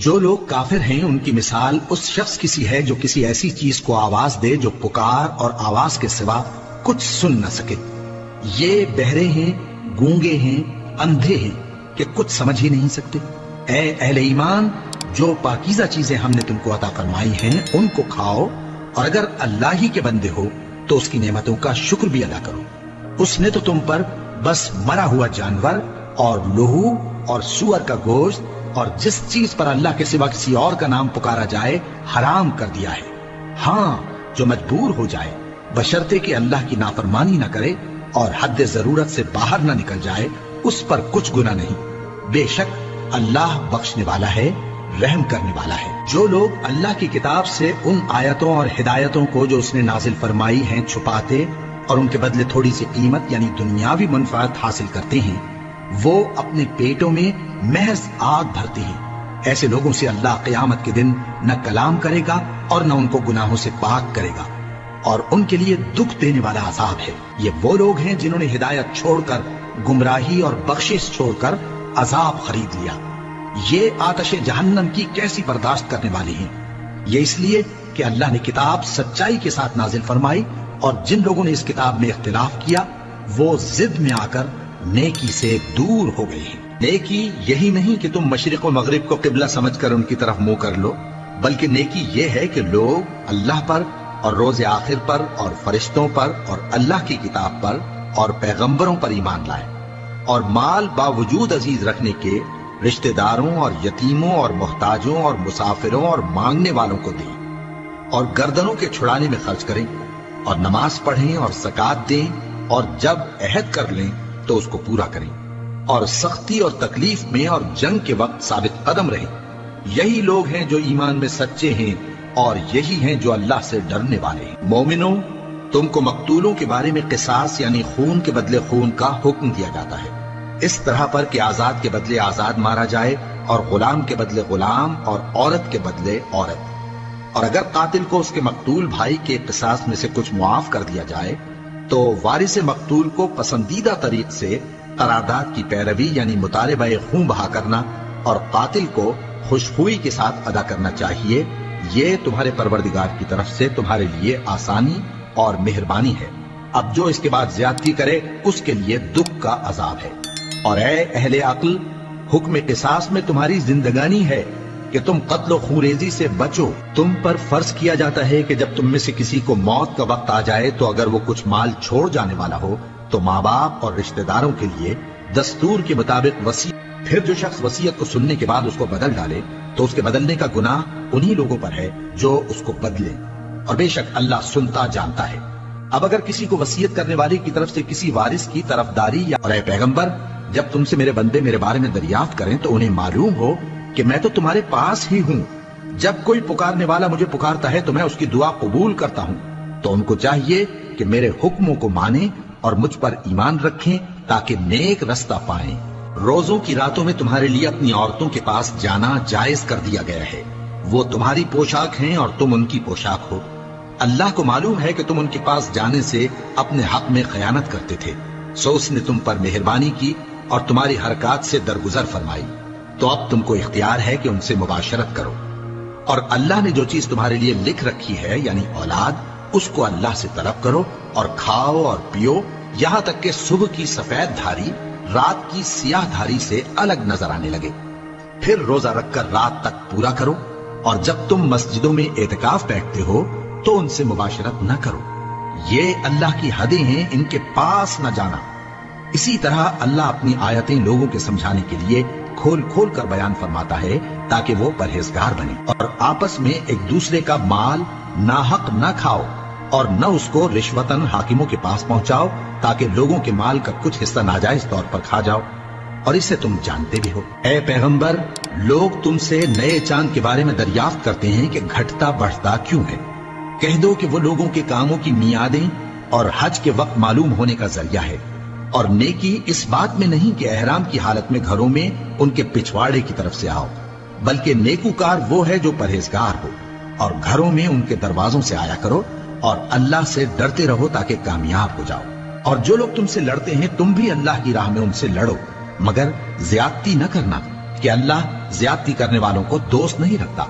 جو لوگ کافر ہیں ان کی مثال اس شخص کی سی ہے جو کسی ایسی چیز کو آواز دے جو پکار اور آواز کے سوا کچھ سن نہ سکے. یہ بہرے ہیں، گونگے ہیں، اندھے ہیں کہ کچھ سمجھ ہی نہیں سکتے. اے اہل ایمان، جو پاکیزہ چیزیں ہم نے تم کو عطا فرمائی ہیں ان کو کھاؤ، اور اگر اللہ ہی کے بندے ہو تو اس کی نعمتوں کا شکر بھی ادا کرو. اس نے تو تم پر بس مرا ہوا جانور اور لہو اور سور کا گوشت اور جس چیز پر اللہ کے سوا کسی اور کا نام پکارا جائے حرام کر دیا ہے. ہاں، جو مجبور ہو جائے بشرطے کہ اللہ کی نافرمانی نہ کرے اور حد ضرورت سے باہر نہ نکل جائے، اس پر کچھ گناہ نہیں. بے شک اللہ بخشنے والا ہے، رحم کرنے والا ہے. جو لوگ اللہ کی کتاب سے ان آیتوں اور ہدایتوں کو جو اس نے نازل فرمائی ہیں چھپاتے اور ان کے بدلے تھوڑی سی قیمت یعنی دنیاوی منفعت حاصل کرتے ہیں، وہ اپنے پیٹوں میں محض آگ بھرتے ہیں. ایسے لوگوں سے اللہ قیامت کے دن نہ کلام کرے گا اور نہ ان کو گناہوں سے پاک کرے گا، اور ان کے لیے دکھ دینے والا عذاب ہے. یہ وہ لوگ ہیں جنہوں نے ہدایت چھوڑ کر گمراہی اور بخشش چھوڑ کر عذاب خرید لیا. یہ آتش جہنم کی کیسی برداشت کرنے والے ہیں. یہ اس لیے کہ اللہ نے کتاب سچائی کے ساتھ نازل فرمائی، اور جن لوگوں نے اس کتاب میں اختلاف کیا وہ ضد میں آ کر نیکی سے دور ہو گئے ہیں. نیکی یہی نہیں کہ تم مشرق و مغرب کو قبلہ سمجھ کر ان کی طرف منہ کر لو، بلکہ نیکی یہ ہے کہ لوگ اللہ پر اور روز آخر پر اور فرشتوں پر اور اللہ کی کتاب پر اور پیغمبروں پر ایمان لائیں، اور مال باوجود عزیز رکھنے کے رشتہ داروں اور یتیموں اور محتاجوں اور مسافروں اور مانگنے والوں کو دیں، اور گردنوں کے چھڑانے میں خرچ کریں، اور نماز پڑھیں اور زکوٰۃ دیں، اور جب عہد کر لیں تو اس کو پورا کریں، اور سختی اور تکلیف میں اور جنگ کے وقت ثابت قدم رہیں. یہی لوگ ہیں جو ایمان میں سچے ہیں، اور یہی ہیں جو اللہ سے ڈرنے والے ہیں. مومنوں، تم کو مقتولوں کے بارے میں قصاص یعنی خون کے بدلے خون کا حکم دیا جاتا ہے، اس طرح پر کہ آزاد کے بدلے آزاد مارا جائے، اور غلام کے بدلے غلام، اور عورت کے بدلے عورت. اور اگر قاتل کو اس کے مقتول بھائی کے قصاص میں سے کچھ معاف کر دیا جائے تو وارث مقتول کو پسندیدہ طریق سے قرارداد کی پیروی یعنی مطالبہ خون بہا کرنا اور قاتل کو خوشخوئی کے ساتھ ادا کرنا چاہیے. یہ تمہارے پروردگار کی طرف سے تمہارے لیے آسانی اور مہربانی ہے. اب جو اس کے بعد زیادتی کرے اس کے لیے دکھ کا عذاب ہے. اور اے اہل عقل، حکم قصاص میں تمہاری زندگانی ہے کہ تم قتل و خونریزی سے بچو. تم پر فرض کیا جاتا ہے کہ جب تم میں سے کسی کو موت کا وقت آ جائے تو اگر وہ کچھ مال چھوڑ جانے والا ہو تو ماں باپ اور رشتہ داروں کے لیے دستور کے مطابق وصیت. پھر جو شخص وصیت کو سننے کے بعد اس کو بدل ڈالے تو اس کے بدلنے کا گناہ انہی لوگوں پر ہے جو اس کو بدلے، اور بے شک اللہ سنتا جانتا ہے. اب اگر کسی کو وصیت کرنے والے کی طرف سے کسی وارث کی طرفداری یا اور اے پیغمبر، جب تم سے میرے بندے میرے بارے میں دریافت کریں تو انہیں معلوم ہو کہ میں تو تمہارے پاس ہی ہوں. جب کوئی پکارنے والا مجھے پکارتا ہے تو میں اس کی دعا قبول کرتا ہوں. تو ان کو چاہیے کہ میرے حکموں کو مانیں اور مجھ پر ایمان رکھیں تاکہ نیک رستہ پائیں. روزوں کی راتوں میں تمہارے لیے اپنی عورتوں کے پاس جانا جائز کر دیا گیا ہے. وہ تمہاری پوشاک ہیں اور تم ان کی پوشاک ہو. اللہ کو معلوم ہے کہ تم ان کے پاس جانے سے اپنے حق میں خیانت کرتے تھے، سو اس نے تم پر مہربانی کی اور تمہاری حرکات سے درگزر فرمائی. تو اب تم کو اختیار ہے کہ ان سے مباشرت کرو. اور اللہ نے جو چیز تمہارے لیے لکھ رکھی ہے یعنی اولاد، اس کو اللہ سے طلب کرو اور کھاؤ اور پیو یہاں تک کہ صبح کی سفید دھاری رات کی سیاہ دھاری سے الگ نظر آنے لگے. پھر روزہ رکھ کر رات تک پورا کرو، اور جب تم مسجدوں میں اعتکاف بیٹھتے ہو تو ان سے مباشرت نہ کرو. یہ اللہ کی حدیں ہیں، ان کے پاس نہ جانا. اسی طرح اللہ اپنی آیتیں لوگوں کے سمجھانے کے لیے کھول کھول کر بیان فرماتا ہے تاکہ وہ پرہیزگار بنے. اور آپس میں ایک دوسرے کا مال ناحق نہ کھاؤ اور نہ اس کو رشوتاً حاکموں کے پاس پہنچاؤ تاکہ لوگوں کے مال کا کچھ حصہ ناجائز طور پر کھا جاؤ، اور اسے تم جانتے بھی ہو. اے پیغمبر، لوگ تم سے نئے چاند کے بارے میں دریافت کرتے ہیں کہ گھٹتا بڑھتا کیوں ہے. کہہ دو کہ وہ لوگوں کے کاموں کی میعادیں اور حج کے وقت معلوم ہونے کا ذریعہ ہے. اور نیکی اس بات میں نہیں کہ احرام کی حالت میں گھروں میں ان کے پچھواڑے کی طرف سے آؤ، بلکہ نیکوکار وہ ہے جو پرہیزگار ہو. اور گھروں میں ان کے دروازوں سے آیا کرو اور اللہ سے ڈرتے رہو تاکہ کامیاب ہو جاؤ. اور جو لوگ تم سے لڑتے ہیں تم بھی اللہ کی راہ میں ان سے لڑو، مگر زیادتی نہ کرنا، کہ اللہ زیادتی کرنے والوں کو دوست نہیں رکھتا